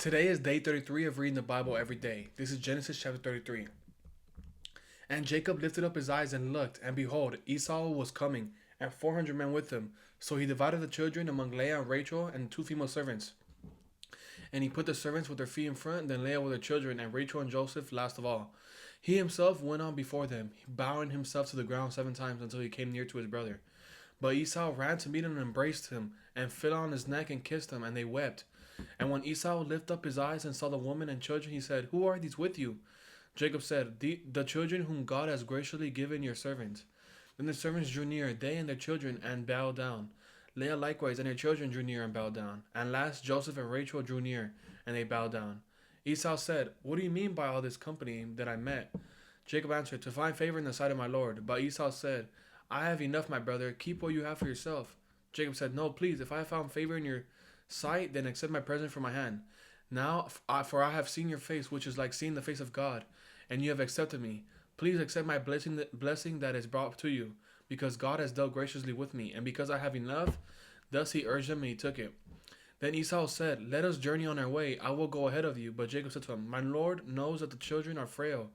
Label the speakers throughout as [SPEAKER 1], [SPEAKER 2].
[SPEAKER 1] Today is day 33 of reading the Bible every day. This is Genesis chapter 33. And Jacob lifted up his eyes and looked, and behold, Esau was coming, and 400 men with him. So he divided the children among Leah and Rachel and two female servants. And he put the servants with their feet in front, then Leah with her children, and Rachel and Joseph last of all. He himself went on before them, bowing himself to the ground 7 times until he came near to his brother. But Esau ran to meet him and embraced him, and fell on his neck and kissed him, and they wept. And when Esau lifted up his eyes and saw the woman and children, he said, Who are these with you? Jacob said, The children whom God has graciously given your servants. Then the servants drew near, they and their children, and bowed down. Leah likewise and her children drew near and bowed down. And last Joseph and Rachel drew near, and they bowed down. Esau said, What do you mean by all this company that I met? Jacob answered, To find favor in the sight of my Lord. But Esau said, I have enough, my brother. Keep what you have for yourself. Jacob said, No, please, if I have found favor in your sight, then accept my present from my hand. Now, for I have seen your face, which is like seeing the face of God, and you have accepted me. Please accept my blessing that is brought to you, because God has dealt graciously with me, and because I have enough. Thus he urged him, and he took it. Then Esau said, Let us journey on our way. I will go ahead of you. But Jacob said to him, My Lord knows that the children are frail,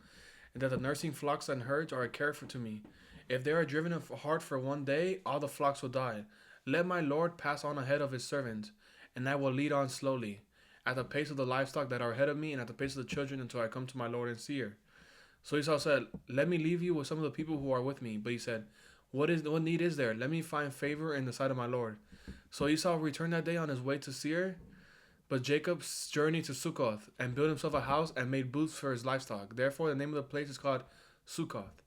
[SPEAKER 1] and that the nursing flocks and herds are a care to me. If they are driven hard for one day, all the flocks will die. Let my Lord pass on ahead of his servant, and I will lead on slowly, at the pace of the livestock that are ahead of me, and at the pace of the children, until I come to my Lord and seer. So Esau said, Let me leave you with some of the people who are with me. But he said, What need is there? Let me find favor in the sight of my Lord. So Esau returned that day on his way to Seir. But Jacob journeyed to Succoth, and built himself a house, and made booths for his livestock. Therefore the name of the place is called Succoth.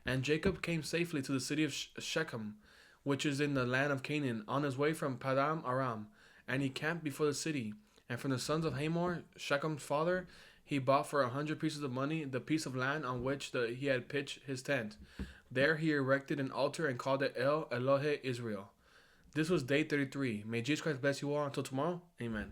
[SPEAKER 1] And Jacob came safely to the city of Shechem, which is in the land of Canaan, on his way from Padam Aram. And he camped before the city. And from the sons of Hamor, Shechem's father, he bought for 100 pieces of money the piece of land on which he had pitched his tent. There he erected an altar and called it El Elohe Israel. This was day 33. May Jesus Christ bless you all until tomorrow. Amen.